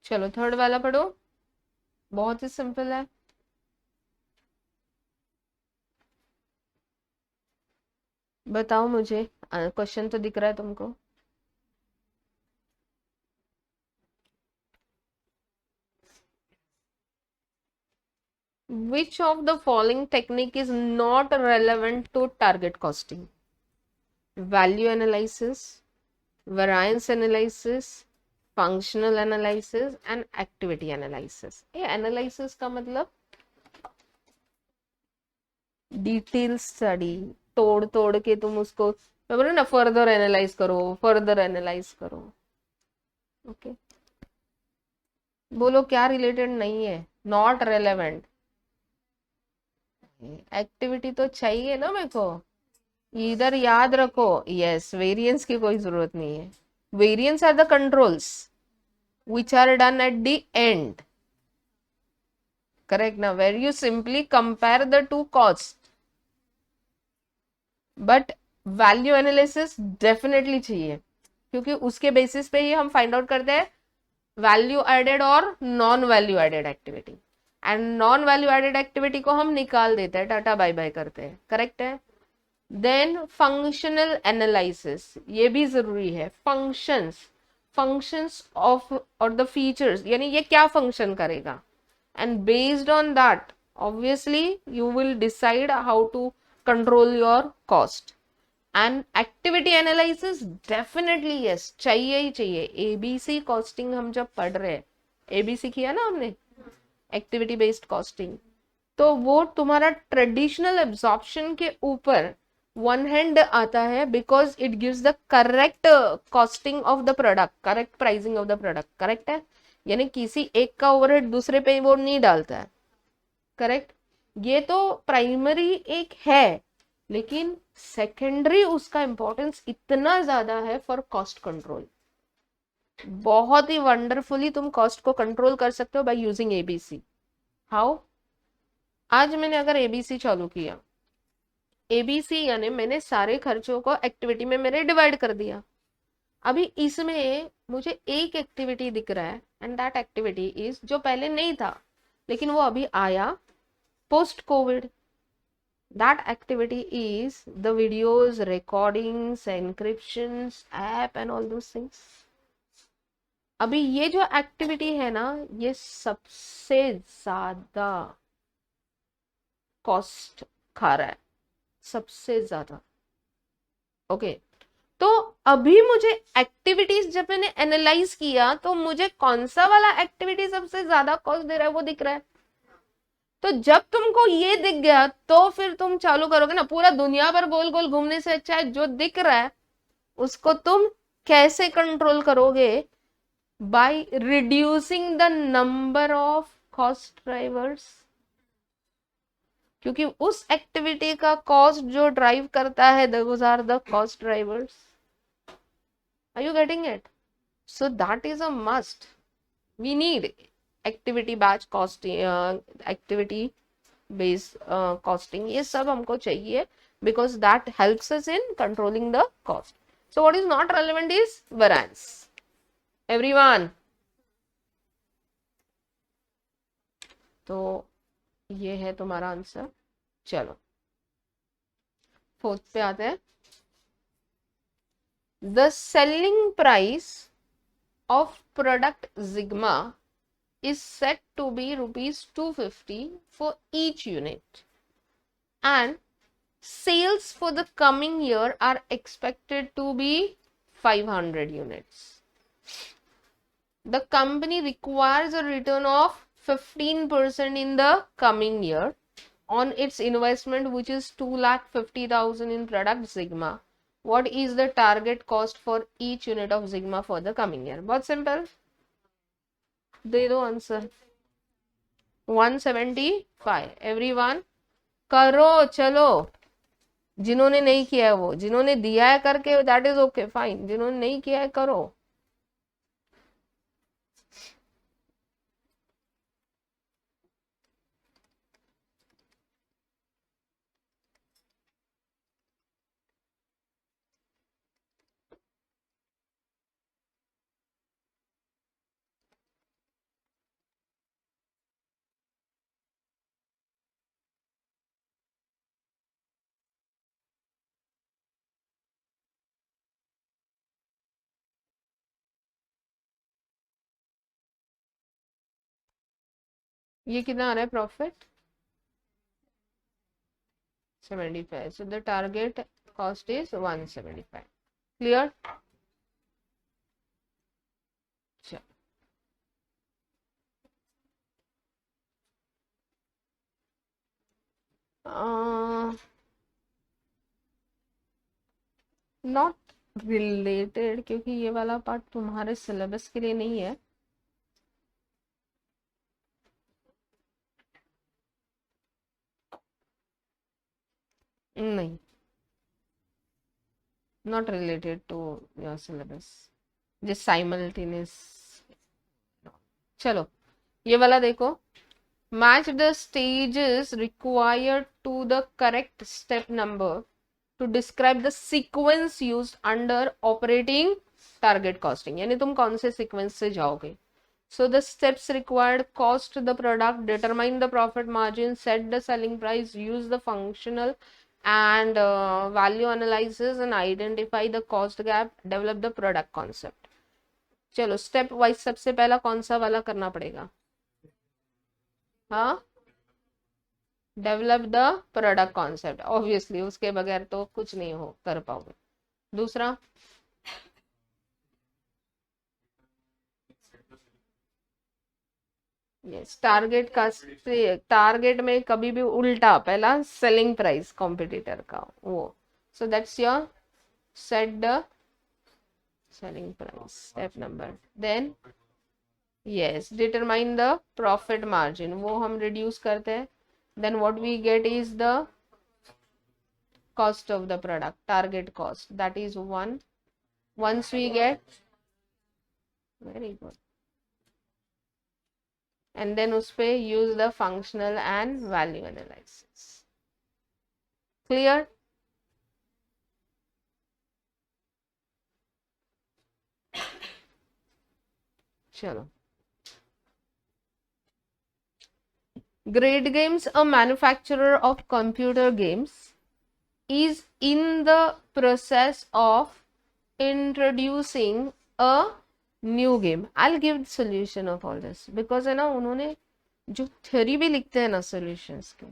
चलो थर्ड वाला पढ़ो, बहुत ही सिंपल है। बताओ मुझे, क्वेश्चन तो दिख रहा है तुमको। Which of the following technique is not relevant to target costing? Value analysis, variance analysis, functional analysis and activity analysis. ये analysis का मतलब डिटेल स्टडी, तोड़ तोड़ के तुम उसको, मैं बोलूँ ना, फर्दर एनालाइज करो, फर्दर एनालाइज करो। ओके, बोलो क्या रिलेटेड नहीं है, नॉट रेलेवेंट। एक्टिविटी तो चाहिए ना मेरे को, इधर याद रखो। यस, वेरिएंस की कोई जरूरत नहीं है। Variance are the controls which are done at the end, correct ना, where you simply compare the two costs, but value analysis definitely चाहिए, क्योंकि उसके बेसिस पे ही हम फाइंड आउट करते हैं वैल्यू एडेड और non value added activity, and non value added activity को हम निकाल देते हैं, टाटा बाय बाय करते हैं, करेक्ट है। देन फंक्शनल एनालिसिस, ये भी जरूरी है। फंक्शंस ऑफ और द फीचर्स, यानी ये क्या फंक्शन करेगा, and based on that obviously you will decide how to control your cost. And activity analysis definitely yes, चाहिए ही चाहिए। एबीसी कॉस्टिंग हम जब पढ़ रहे हैं, एबीसी किया ना हमने, एक्टिविटी बेस्ड कॉस्टिंग, तो वो तुम्हारा ट्रेडिशनल एब्जॉर्प्शन के ऊपर वन हैंड आता है, because it gives the correct costing of the product, correct pricing of the product, correct है। यानी किसी एक का ओवरहेड दूसरे पे वो नहीं डालता है, करेक्ट। ये तो प्राइमरी एक है, लेकिन सेकेंडरी उसका इंपॉर्टेंस इतना ज्यादा है फॉर कॉस्ट कंट्रोल। बहुत ही वंडरफुली तुम कॉस्ट को कंट्रोल कर सकते हो बाय यूजिंग एबीसी। हाउ? आज मैंने अगर एबीसी चालू किया, एबीसी यानी मैंने सारे खर्चों को एक्टिविटी में मेरे डिवाइड कर दिया। अभी इसमें मुझे एक एक्टिविटी दिख रहा है, एंड दैट एक्टिविटी इज, जो पहले नहीं था लेकिन वो अभी आया post covid, that activity is the videos, recordings, encryptions, app and all those things. अभी ये जो एक्टिविटी है ना, ये सबसे ज्यादा कॉस्ट खा रहा है, सबसे ज्यादा। ओके, तो अभी मुझे एक्टिविटीज जब मैंने एनालाइज किया, तो मुझे कौन सा वाला एक्टिविटी सबसे ज्यादा कॉस्ट दे रहा है वो दिख रहा है। तो जब तुमको ये दिख गया, तो फिर तुम चालू करोगे ना, पूरा दुनिया भर गोल गोल घूमने से अच्छा है जो दिख रहा है उसको तुम कैसे कंट्रोल करोगे, by reducing the number of cost drivers. क्योंकि उस एक्टिविटी का कॉस्ट जो ड्राइव करता है, those are the cost drivers. Are you getting it? So that is a must, we need activity batch costing, activity based costing, ये सब हमको चाहिए, because that helps us in controlling the cost. So what is not relevant is variance, everyone. तो ये है तुम्हारा answer. चलो fourth पे आते हैं। The selling price of product Sigma is set to be rupees 250 for each unit, and sales for the coming year are expected to be 500 units. The company requires a return of 15% in the coming year on its investment, which is 2,50,000 in product Sigma. What is the target cost for each unit of Sigma for the coming year? बहुत simple, दे दो answer. 175। Everyone करो, चलो। जिन्होंने नहीं किया है वो, जिन्होंने दिया है करके दैट इज ओके फाइन, जिन्होंने नहीं किया है करो। ये कितना आ रहा है profit? 75. So the target cost is 175. Clear? Sure. Not related, क्योंकि ये वाला पार्ट तुम्हारे सिलेबस के लिए नहीं है. नहीं, not related to your syllabus. Just simultaneous. चलो ये वाला देखो. Match the stages required to the correct step number to describe the sequence used under operating target costing. यानी तुम कौन से सीक्वेंस से जाओगे. So the steps required: cost the product, determine the profit margin, set the selling price, use the functional and value analysis and identify the cost gap, develop the product concept. चलो step wise सबसे पहला कौन सा वाला करना पड़ेगा? हाँ, develop the product concept. Obviously उसके बगैर तो कुछ नहीं हो कर पाओगे. दूसरा, यस, टारगेट का. टारगेट में कभी भी उल्टा, पहला सेलिंग प्राइस कॉम्पिटिटर का वो. So that's your set the selling price step number. Then yes, determine the profit margin, वो हम रिड्यूस करते हैं. Then what we get is the cost of the product, target cost, that is one. Once we get, very good, and then उसपे use the functional and value analysis. Clear? चलो. Great Games, a manufacturer of computer games, is in the process of introducing a new game. I'll give the solution of all this because है ना, उन्होंने जो theory भी लिखते हैं ना solutions के,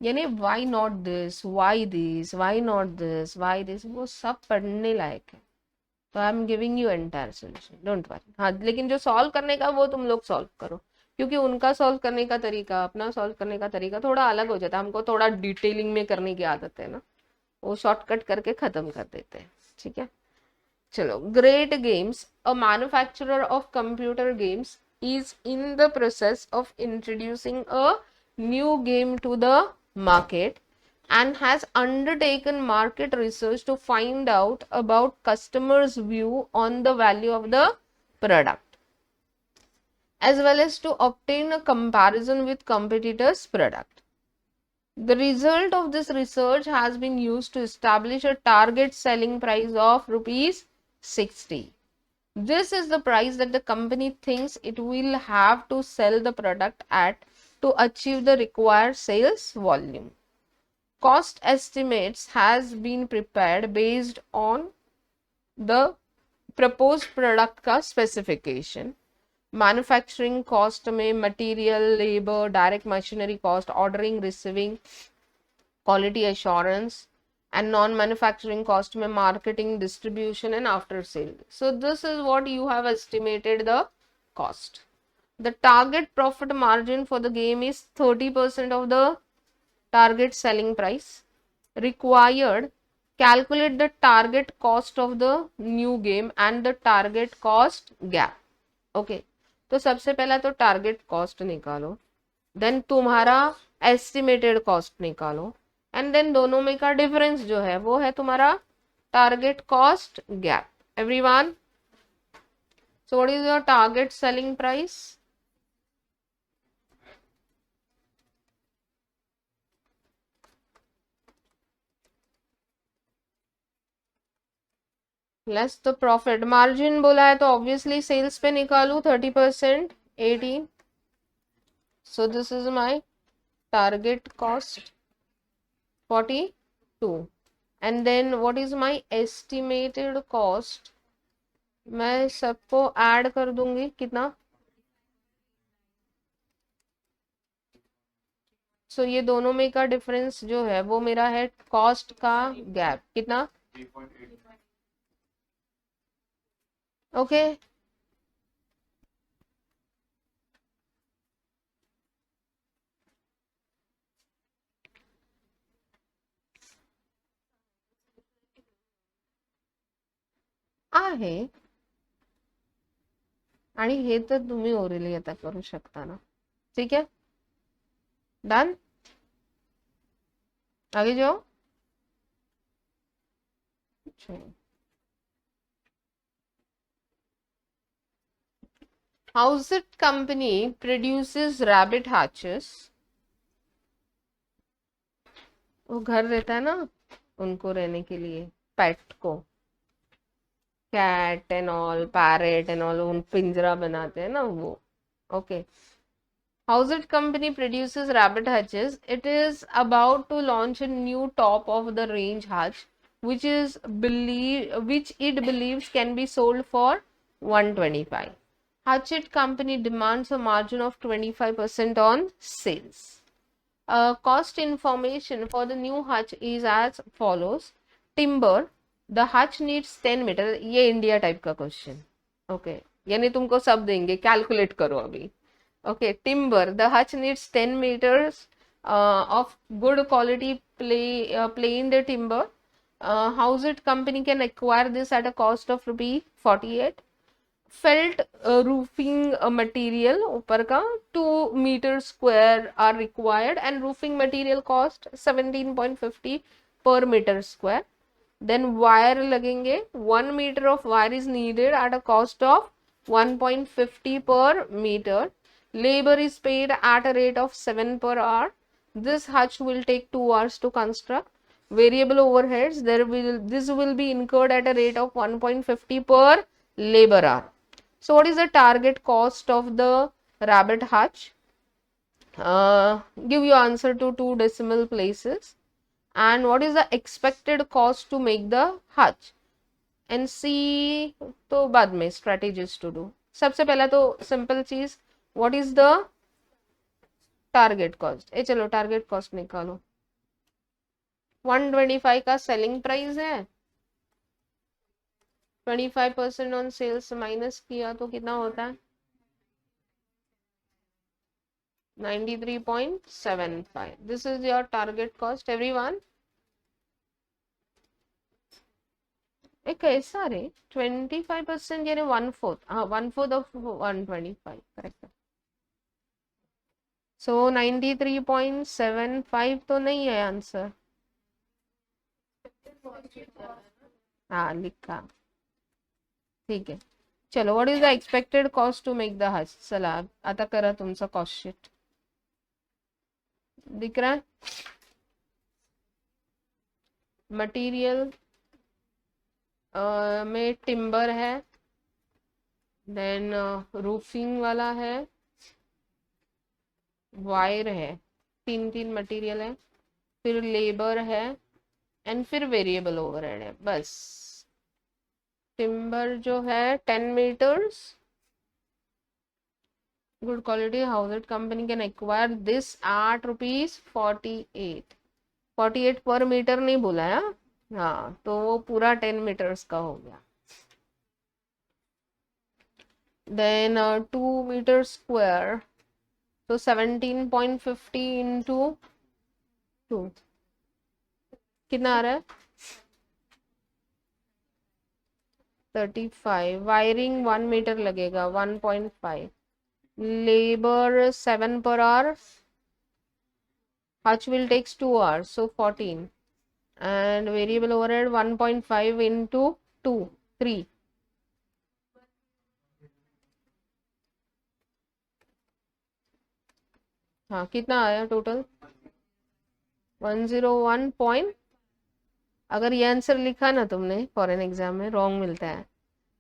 यानी why not this, why this, why not this, why this, वो सब पढ़ने लायक है. तो I am giving you entire solution, don't worry. हाँ, लेकिन जो सॉल्व करने का वो तुम लोग सॉल्व करो, क्योंकि उनका सॉल्व करने का तरीका, अपना सॉल्व करने का तरीका थोड़ा अलग हो जाता है. हमको थोड़ा डिटेलिंग में करने की आदत है ना, वो शॉर्टकट करके खत्म कर देते हैं. ठीक है, चलो. Great games, a manufacturer of computer games, is in the process of introducing a new game to the market and has undertaken market research to find out about customers' view on the value of the product, as well as to obtain a comparison with competitors' product. The result of this research has been used to establish a target selling price of rupees 60. This is the price that the company thinks it will have to sell the product at to achieve the required sales volume. Cost estimates has been prepared based on the proposed product का specification. Manufacturing cost में material, labor, direct machinery cost, ordering, receiving, quality assurance, and non-manufacturing cost में marketing, distribution and after sale. So this is what you have estimated the cost. The target profit margin for the game is 30% of the target selling price. Required, calculate the target cost of the new game and the target cost gap. Okay, तो सबसे पहला तो target cost निकालो, then तुम्हारा estimated cost निकालो, and then दोनों में का डिफरेंस जो है वो है तुम्हारा target cost gap. Everyone, so what is your target selling price? Less the profit margin बोला है तो ऑब्वियसली सेल्स पे निकालू 30%, 18. So this is my target cost 42, and then what is my estimated cost. मैं सबको ऐड कर दूंगी, कितना? सो ये दोनों में का डिफरेंस जो है वो मेरा है कॉस्ट का गैप कितना, ओके। आहे आणि हे तर तुम्ही ओरली आता करू शकता ना, ठीक है, डन, आगे जाओ। Houseit company produces rabbit hatches, वो घर रहता है ना उनको रहने के लिए, पेट को, cat and all, parrot and all, उन पिंजरा बनाते हैं ना वो, okay. Houseit company produces rabbit hatches. It is about to launch a new top of the range hatch, which it believes can be sold for 125. Hatchet company demands a margin of 25% on sales. Cost information for the new hutch is as follows. Timber, the hutch needs 10 metre, ये India type का question, okay, यानी तुमको सब देंगे, calculate करो अभी, okay. Timber, the hutch needs 10 meters of good quality planed timber. Houseit company can acquire this at a cost of rupee 48. Felt roofing material ऊपर का 2 meters square are required and roofing material cost 17.50 per meter square. Then wire लगेंगे, 1 meter of wire is needed at a cost of 1.50 per meter. Labor is paid at a rate of 7 per hour. This hutch will take 2 hours to construct. Variable overheads, this will be incurred at a rate of 1.50 per labor hour. So what is the target cost of the rabbit hutch? Give your answer to 2 decimal places. And what is the expected cost to make the hutch? And C तो बाद में strategies to do. सबसे पहला तो simple चीज, what is the target cost? ए चलो target cost निकालो। 125 का selling price है, 25% on sales माइनस किया तो कितना होता है, 93.75. This is your target cost, everyone. एक ऐसा रे 25% यानी 1/4, हाँ 1/4 of 125, करेक्ट। सो 93.75 तो नहीं है आंसर, हाँ लिखा, ठीक है। चलो, what is the expected cost to make the hutch, चला आता करा तुमचा कॉस्ट शीट, दिख रहा है, मटेरियल में टिम्बर है, देन रूफिंग वाला है, वायर है, 3 मटेरियल है, फिर लेबर है एंड फिर वेरिएबल ओवरहेड है, बस। टिम्बर जो है 10 मीटर्स, गुड क्वालिटी, हाउसेट company can acquire this at ₹48, 48 पर मीटर नहीं बोला है, हाँ तो वो पूरा 10 मीटर्स का हो गया। देन 2 मीटर स्क्वायर, तो 17.50 इंटू 2 कितना आ रहा है, 35। वायरिंग 1 मीटर लगेगा, 1.5। Labour 7 per hour, hutch will takes 2 hours, so 14, and variable overhead 1.5 into 2, 3। हाँ कितना आया टोटल, 101 पॉइंट। अगर ये आंसर लिखा ना तुमने फॉरेन एग्जाम में, रॉन्ग मिलता है,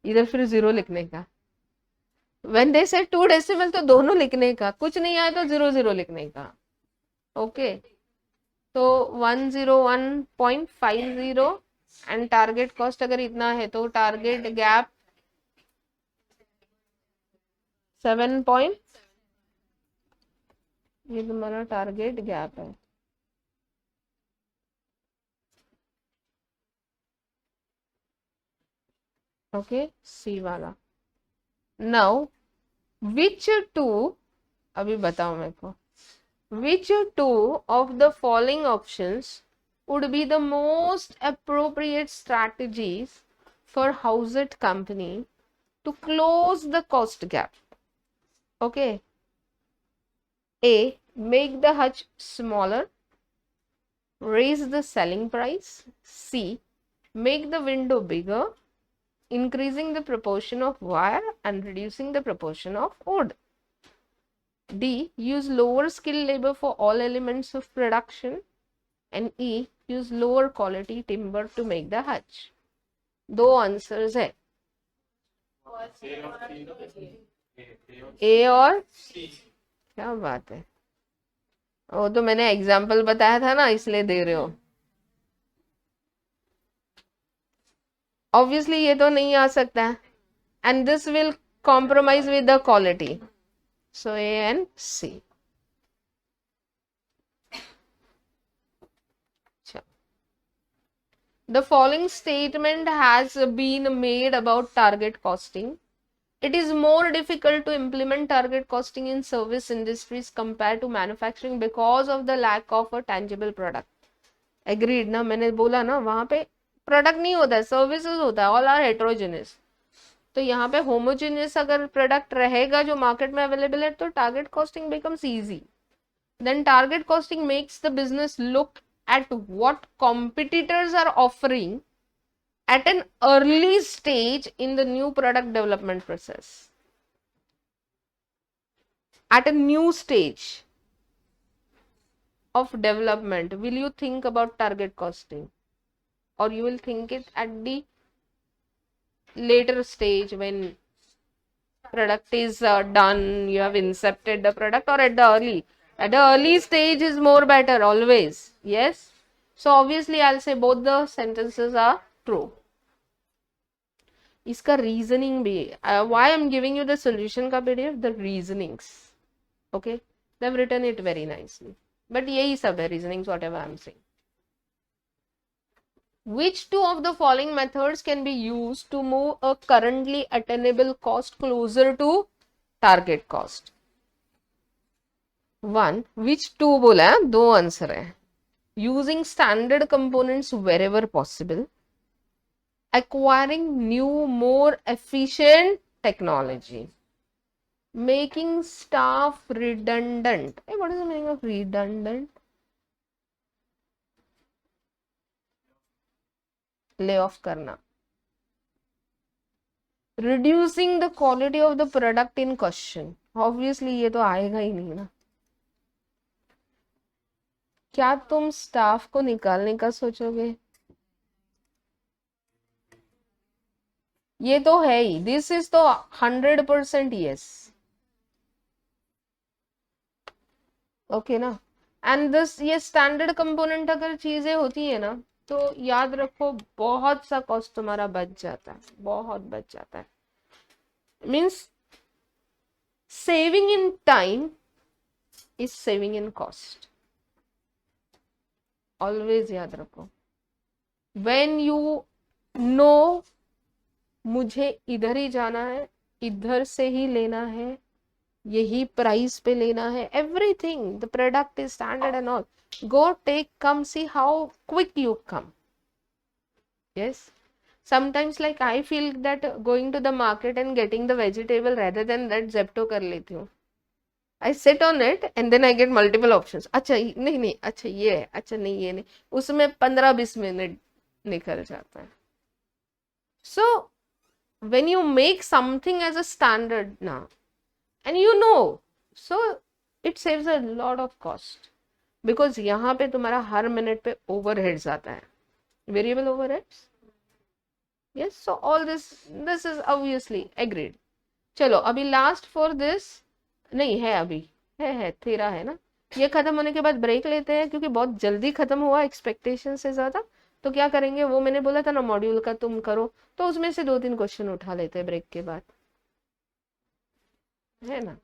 इधर फिर 0 लिखने का। व्हेन दे से 2 डेसिमल तो दोनों लिखने का, कुछ नहीं आया तो 0 लिखने का, ओके। तो 101.50 एंड टारगेट कॉस्ट अगर इतना है तो टारगेट गैप 7. ये तुम्हारा टारगेट गैप है. ओके, सी वाला. नाउ विच टू, अभी बताओ मेरे को, which two of the following options would be the most appropriate strategies for Houseit company to close the cost gap? Okay. A, make the hutch smaller, raise the selling price. C, make the window bigger, increasing the proportion of wire and reducing the proportion of wood. D, use lower skilled labor for all elements of production. And E, use lower quality timber to make the hutch. दो answers है, ए और क्या बात है. वो तो मैंने example बताया था ना, इसलिए दे रहे हो. ऑब्वियसली ये तो नहीं आ सकता है, and this will compromise with the quality. So A and C. The following statement has been made about target costing. It is more difficult to implement target costing in service industries compared to manufacturing because of the lack of a tangible product. Agreed ना, मैंने बोला ना वहाँ पे product नहीं होता है, services होता है, ऑल आर हेट्रोजेनियस. तो यहाँ पे होमोजेनियस अगर प्रोडक्ट रहेगा जो मार्केट में अवेलेबल है तो target costing becomes easy. Then target costing makes the business look at what competitors are offering at an early stage in the new product development process. At a new stage of development, will you think about target costing, or you will think it at the later stage when product is done, you have incepted the product, or at the early? At the early stage is more better always. Yes. So obviously I'll say both the sentences are true. इसका reasoning भी, why I'm giving you the solution का PDF, the reasonings. Okay, they've written it very nicely. But यही सब है reasonings, whatever I'm saying. Which two of the following methods can be used to move a currently attainable cost closer to target cost? One, which two बोला है, दो answer है. Using standard components wherever possible, acquiring new more efficient technology, making staff redundant. Hey, what is the meaning of redundant? Lay off करना. Reducing the quality of the product in question. Obviously ये तो आएगा ही नहीं ना. क्या तुम staff को निकालने का सोचोगे? ये तो है ही. दिस इज तो 100% यस. ओके ना. एंड दिस, ये स्टैंडर्ड कंपोनेंट अगर चीजें होती है ना तो याद रखो बहुत सा कॉस्ट तुम्हारा बच जाता है, बहुत बच जाता है. Means saving in time is saving in cost. Always याद रखो. व्हेन यू नो मुझे इधर ही जाना है, इधर से ही लेना है, यही प्राइस पे लेना है, everything, the product is standard and all, go take, come, see how quick you come. Yes, sometimes like I feel that going to the market and getting the vegetable, rather than that Zepto कर लेती हूँ. I sit on it and then I get multiple options. अच्छा नहीं नहीं, अच्छा ये है, अच्छा नहीं ये नहीं, उसमें 15-20 मिनट निकल जाता है. So when you make something as a standard now and you know, so it saves a lot of cost. Because यहाँ पे तुम्हारा हर मिनट पे ओवरहेड्स आता है, variable overheads. Yes, so all this is obviously agreed. चलो अभी last for this नहीं है, अभी है 13 है ना. ये खत्म होने के बाद ब्रेक लेते हैं क्योंकि बहुत जल्दी खत्म हुआ एक्सपेक्टेशन से ज्यादा. तो क्या करेंगे, वो मैंने बोला था ना मॉड्यूल का तुम करो, तो उसमें से 2-3 क्वेश्चन उठा लेते हैं ब्रेक के बाद, है ना.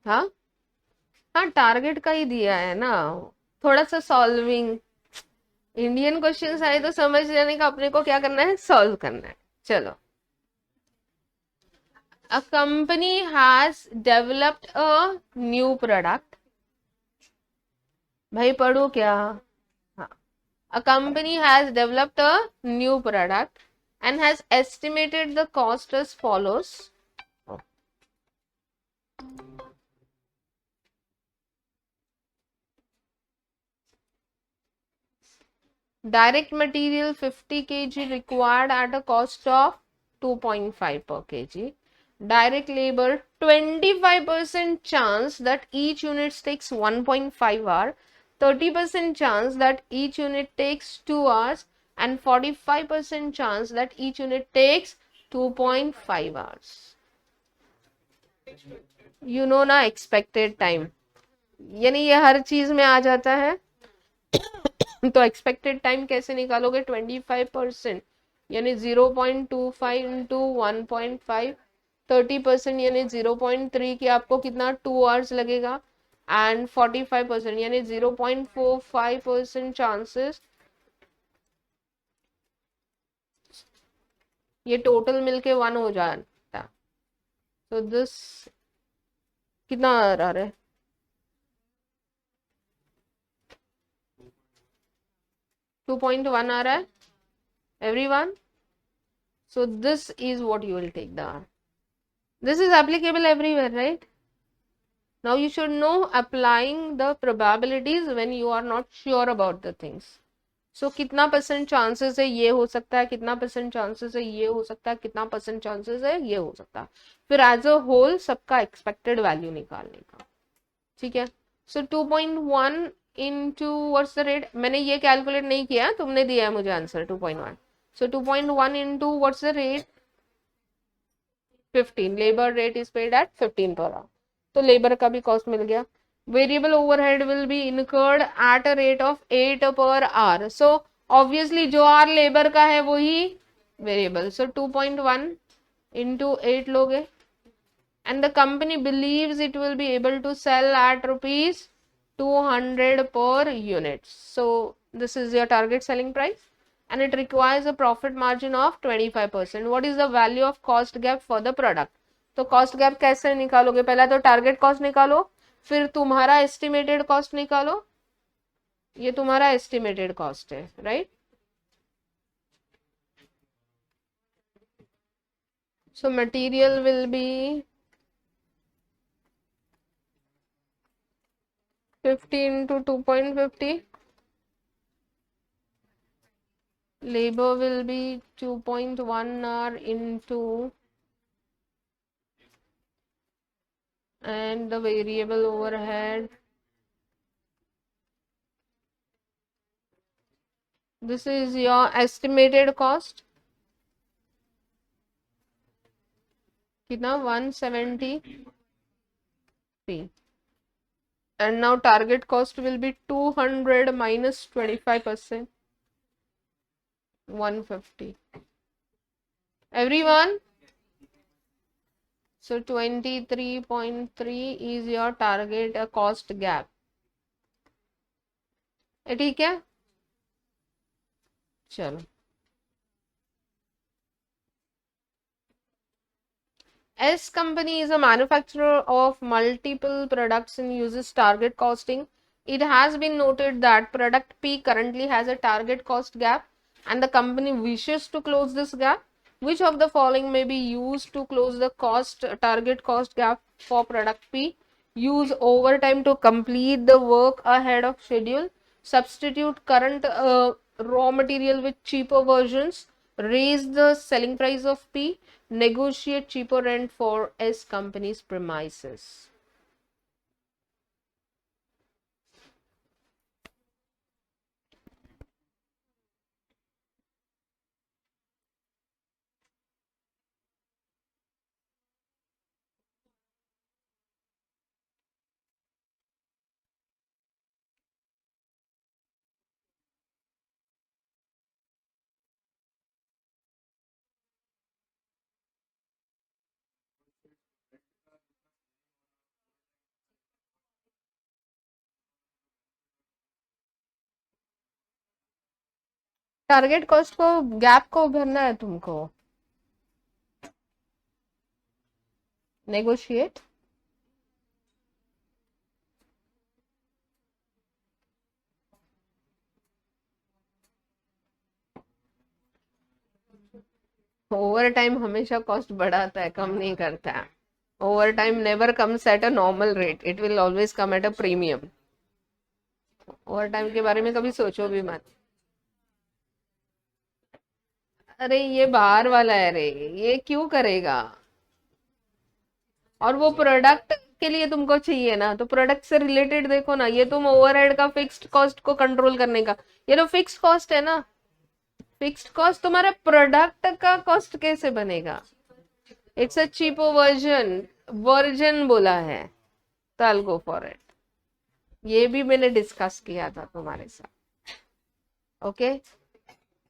हाँ हाँ, टारगेट का ही दिया है ना, थोड़ा सा सॉल्विंग। इंडियन क्वेश्चंस आए तो समझ जाने का अपने को क्या करना है, सॉल्व करना है। चलो, a company has developed a new product. भाई पढ़ो क्या? हाँ, a company has developed a new product and has estimated the cost as follows. Direct material 50 kg required at a cost of 2.5 per kg. Direct labor 25% chance that each unit takes 1.5 hour, 30% chance that each unit takes 2 hours, and 45% chance that each unit takes 2.5 hours. You know ना expected time, यानी ये हर चीज में आ जाता है। तो expected time कैसे निकालोगे? 25% यानी 0.25 इंटू 1.5, 30% यानी 0.3 की आपको कितना 2 आवर्स लगेगा, एंड 45% यानी 0.45% चांसेस, ये टोटल मिलके 1 हो जाता। तो दिस कितना आ रहा है? 2.1 आ रहा है everyone. So this is what you will take the. This is applicable everywhere, right? Now you should know applying the probabilities when you are not sure about the things. So कितना percent chances है ये हो सकता है, कितना percent chances है ये हो सकता है, कितना परसेंट चांसेस है ये हो सकता है, फिर एज अ होल सबका एक्सपेक्टेड वैल्यू निकालने का। ठीक है। So 2.1 into what's the rate, मैंने ये कैलकुलेट नहीं किया, तुमने दिया है मुझे answer 2.1। So 2.1 into what's the rate, 15, labour rate is paid at 15 per our, तो लेबर का भी कॉस्ट मिल गया। Variable overhead will be incurred at a rate of 8 per hour, so obviously जो आर लेबर का है वही वेरिएबल, सो 2.1 into 8 लोगे, and the company believes it will be able to sell at rupees 200 per unit. So this is your target selling price and it requires a profit margin of 25%. What is the value of cost gap for the product? तो cost gap कैसे निकालोगे? पहला तो target cost निकालो, फिर तुम्हारा estimated cost निकालो, ये तुम्हारा एस्टिमेटेड कॉस्ट है, right? So material will be 50 into 2.50, labor will be 2.1 hour into, and the variable overhead, this is your estimated cost, कितना 173, and now target cost will be 200 minus 25%, 150, everyone. So 23.3 is your target cost gap, ठीक है? चलो, S company is a manufacturer of multiple products and uses target costing. It has been noted that product P currently has a target cost gap and the company wishes to close this gap. Which of the following may be used to close the target cost gap for product P? Use overtime to complete the work ahead of schedule. Substitute current raw material with cheaper versions. Raise the selling price of P. Negotiate cheaper rent for S company's premises. Target cost को, gap को भरना है तुमको, negotiate. Over time हमेशा cost बढ़ाता है, कम नहीं करता है। Over time never comes at a normal rate, it will always come at a premium. Over time के बारे में कभी सोचो भी मत। अरे ये बाहर वाला है रे, ये क्यों करेगा? और वो प्रोडक्ट के लिए तुमको चाहिए ना, तो प्रोडक्ट से रिलेटेड देखो ना, ये तुम ओवरहेड का फिक्स्ड कॉस्ट को कंट्रोल करने का, ये तो फिक्स्ड कॉस्ट है ना। फिक्स्ड कॉस्ट तुम्हारा प्रोडक्ट का कॉस्ट कैसे बनेगा? इट्स अ चीपो वर्जन, वर्जन बोला है, तो आई गो फॉर इट। ये भी मैंने डिस्कस किया था तुम्हारे साथ, ओके।